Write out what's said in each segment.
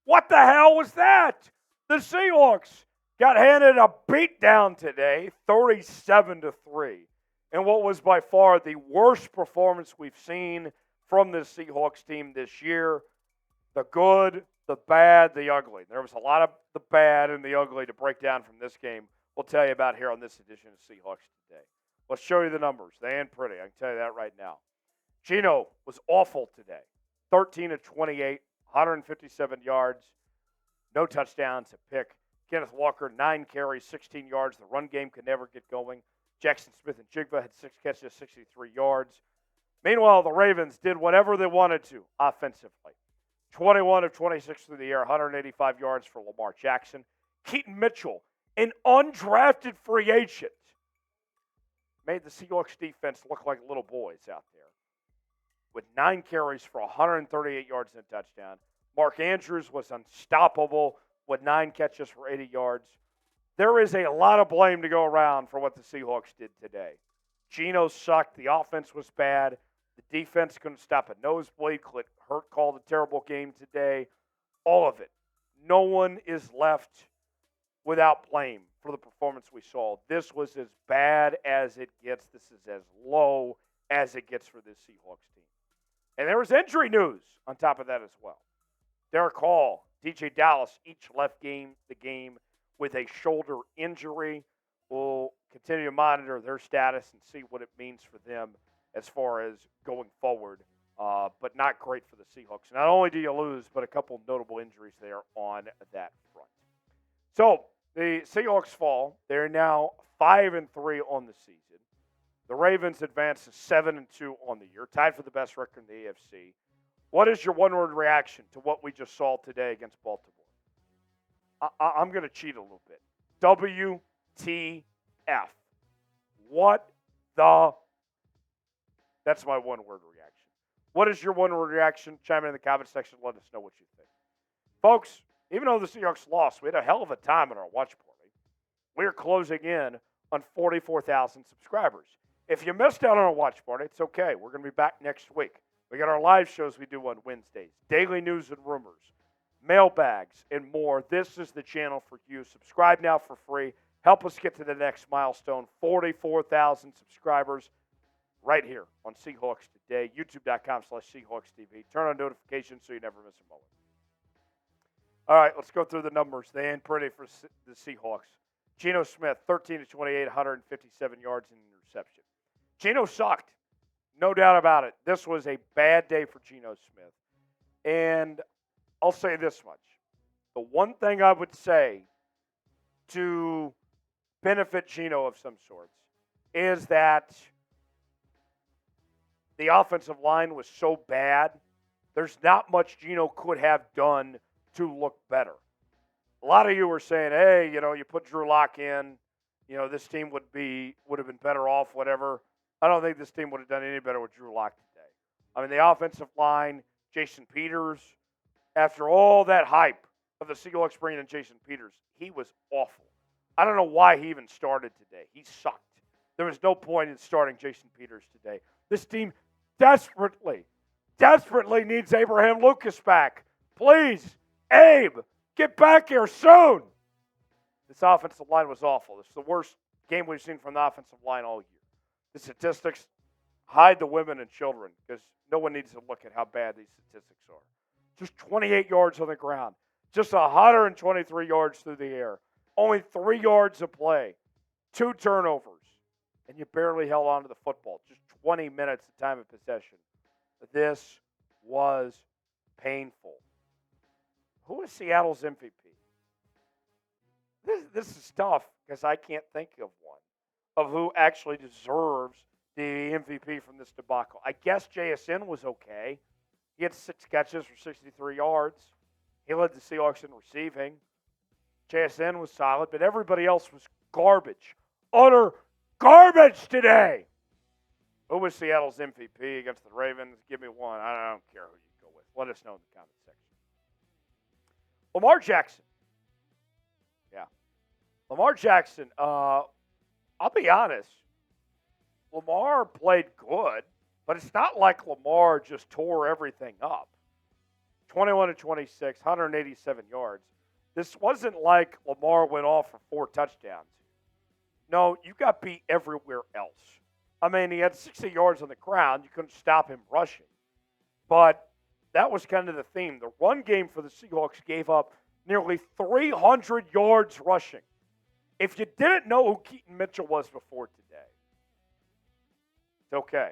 What the hell was that? The Seahawks got handed a beatdown today, 37-3, in what was by far the worst performance we've seen from this Seahawks team this year. The good, the bad, the ugly. There was a lot of the bad and the ugly to break down from this game. We'll tell you about here on this edition of Seahawks Today. Let's show you the numbers. They ain't pretty. I can tell you that right now. Geno was awful today. 13 of 28, 157 yards, no touchdowns, a pick. Kenneth Walker, 9 carries, 16 yards. The run game could never get going. Jaxon Smith-Njigba had 6 catches, 63 yards. Meanwhile, the Ravens did whatever they wanted to offensively. 21 of 26 through the air, 185 yards for Lamar Jackson. Keaton Mitchell, an undrafted free agent, made the Seahawks defense look like little boys out there with 9 carries for 138 yards and a touchdown. Mark Andrews was unstoppable with 9 catches for 80 yards. There is a lot of blame to go around for what the Seahawks did today. Geno sucked. The offense was bad. The defense couldn't stop a nosebleed. Hurt called a terrible game today. All of it. No one is left without blame for the performance we saw. This was as bad as it gets. This is as low as it gets for this Seahawks team. And there was injury news on top of that as well. Derick Hall, DeeJay Dallas each left the game with a shoulder injury. We'll continue to monitor their status and see what it means for them as far as going forward. But not great for the Seahawks. Not only do you lose, but a couple of notable injuries there on that front. So the Seahawks fall. They're now 5-3 on the season. The Ravens advance to 7-2 on the year, tied for the best record in the AFC. What is your one-word reaction to what we just saw today against Baltimore? I'm going to cheat a little bit. WTF. What the? That's my one-word reaction. What is your one-word reaction? Chime in the comment section. Let us know what you think. Folks, even though the Seahawks lost, we had a hell of a time at our watch party. We're closing in on 44,000 subscribers. If you missed out on our watch party, it's okay. We're going to be back next week. We got our live shows we do on Wednesdays, daily news and rumors, mailbags, and more. This is the channel for you. Subscribe now for free. Help us get to the next milestone, 44,000 subscribers, right here on Seahawks Today, youtube.com/SeahawksTV. Turn on notifications so you never miss a moment. All right, let's go through the numbers. They ain't pretty for the Seahawks. Geno Smith, 13 of 28, 157 yards and an interception. Geno sucked. No doubt about it. This was a bad day for Geno Smith. And I'll say this much. The one thing I would say to benefit Geno of some sorts is that the offensive line was so bad, there's not much Geno could have done to look better. A lot of you were saying, hey, you put Drew Lock in, this team would have been better off, whatever. I don't think this team would have done any better with Drew Lock today. I mean, the offensive line, Jason Peters, after all that hype of the Seahawks bringing in Jason Peters, he was awful. I don't know why he even started today. He sucked. There was no point in starting Jason Peters today. This team desperately needs Abraham Lucas back. Please, Abe, get back here soon. This offensive line was awful. It's the worst game we've seen from the offensive line all year. The statistics hide the women and children because no one needs to look at how bad these statistics are. Just 28 yards on the ground. Just 123 yards through the air. Only 3 yards of play. 2 turnovers. And you barely held on to the football. Just 20 minutes of time of possession. This was painful. Who is Seattle's MVP? This is tough because I can't think of one of who actually deserves the MVP from this debacle. I guess JSN was okay. He had 6 catches for 63 yards. He led the Seahawks in receiving. JSN was solid, but everybody else was garbage. Utter garbage today. Who was Seattle's MVP against the Ravens? Give me one. I don't care who you go with. Let us know in the comment section. Lamar Jackson. Yeah. Lamar Jackson, I'll be honest. Lamar played good, but it's not like Lamar just tore everything up. 21-26, 187 yards. This wasn't like Lamar went off for 4 touchdowns. No, you got beat everywhere else. I mean, he had 60 yards on the ground. You couldn't stop him rushing. But that was kind of the theme. The run game for the Seahawks gave up nearly 300 yards rushing. If you didn't know who Keaton Mitchell was before today, it's okay,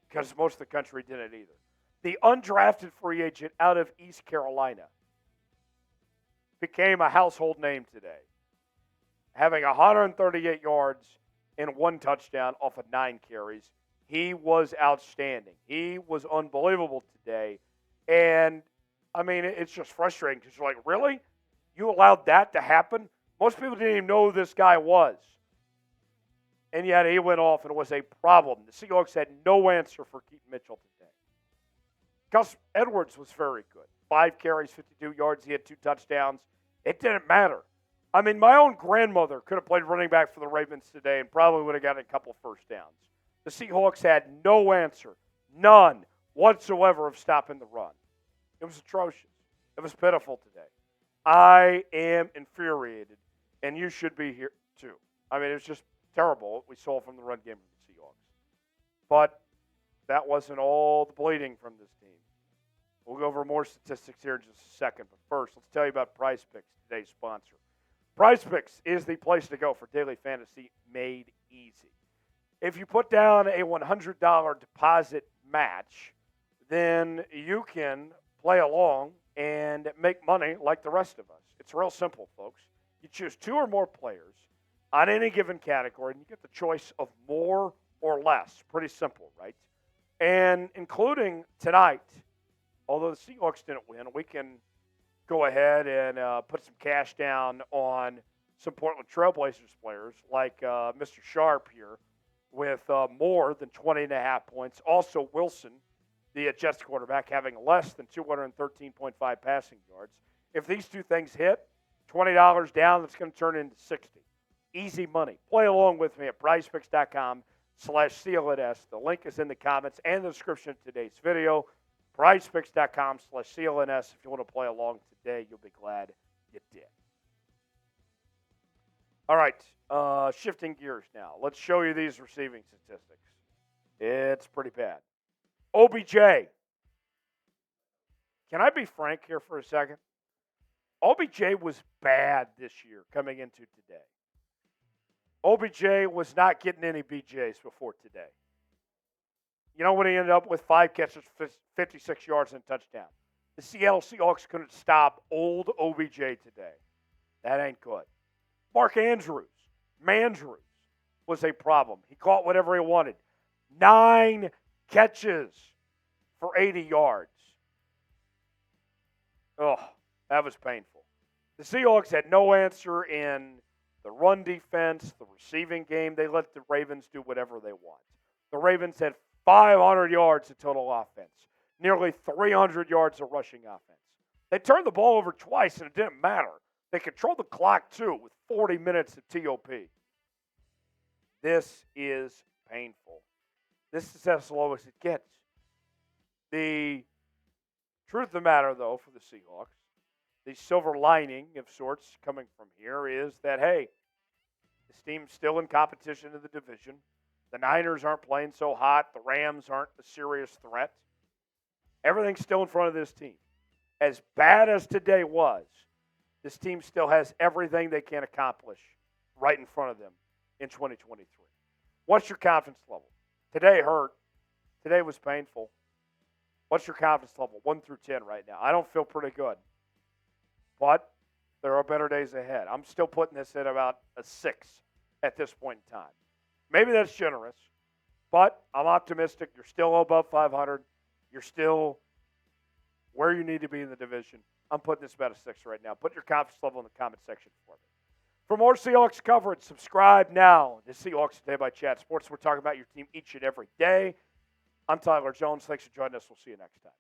because most of the country didn't either. The undrafted free agent out of East Carolina became a household name today, having 138 yards and 1 touchdown off of 9 carries. He was outstanding. He was unbelievable today. And, I mean, it's just frustrating because you're like, really? You allowed that to happen? Most people didn't even know who this guy was. And yet he went off and it was a problem. The Seahawks had no answer for Keaton Mitchell today. Gus Edwards was very good. 5 carries, 52 yards. He had 2 touchdowns. It didn't matter. I mean, my own grandmother could have played running back for the Ravens today and probably would have gotten a couple first downs. The Seahawks had no answer, none whatsoever of stopping the run. It was atrocious. It was pitiful today. I am infuriated, and you should be here too. I mean, it was just terrible what we saw from the run game of the Seahawks. But that wasn't all the bleeding from this team. We'll go over more statistics here in just a second. But first, let's tell you about Prize Picks, today's sponsor. Prize Picks is the place to go for daily fantasy made easy. If you put down a $100 deposit match, then you can play along and make money like the rest of us. It's real simple, folks. You choose 2 or more players on any given category, and you get the choice of more or less. Pretty simple, right? And including tonight, although the Seahawks didn't win, we can go ahead and put some cash down on some Portland Trailblazers players like Mr. Sharp here with more than 20.5 points. Also Wilson, the Jets quarterback, having less than 213.5 passing yards. If these 2 things hit, $20 down, that's going to turn into 60. Easy money. Play along with me at prizepicks.com/CLNS. The link is in the comments and the description of today's video. prizepicks.com/CLNS. If you want to play along today, you'll be glad you did. All right, shifting gears now. Let's show you these receiving statistics. It's pretty bad. OBJ. Can I be frank here for a second? OBJ was bad this year coming into today. OBJ was not getting any BJs before today. You know what he ended up with? 5 catches, 56 yards, and a touchdown. The Seattle Seahawks couldn't stop old OBJ today. That ain't good. Mark Andrews, was a problem. He caught whatever he wanted. 9 catches for 80 yards. Oh, that was painful. The Seahawks had no answer in the run defense, the receiving game. They let the Ravens do whatever they want. The Ravens had 500 yards of total offense, nearly 300 yards of rushing offense. They turned the ball over twice, and it didn't matter. They controlled the clock, too, with 40 minutes of TOP. This is painful. This is as low as it gets. The truth of the matter, though, for the Seahawks, the silver lining of sorts coming from here is that, hey, this team's still in competition in the division. The Niners aren't playing so hot. The Rams aren't a serious threat. Everything's still in front of this team. As bad as today was, this team still has everything they can accomplish right in front of them in 2023. What's your confidence level? Today hurt. Today was painful. What's your confidence level? 1 through 10 right now. I don't feel pretty good. But there are better days ahead. I'm still putting this at about a 6 at this point in time. Maybe that's generous, but I'm optimistic. You're still above 500. You're still where you need to be in the division. I'm putting this about a 6 right now. Put your confidence level in the comment section for me. For more Seahawks coverage, subscribe now to Seahawks Today by Chat Sports. We're talking about your team each and every day. I'm Tyler Jones. Thanks for joining us. We'll see you next time.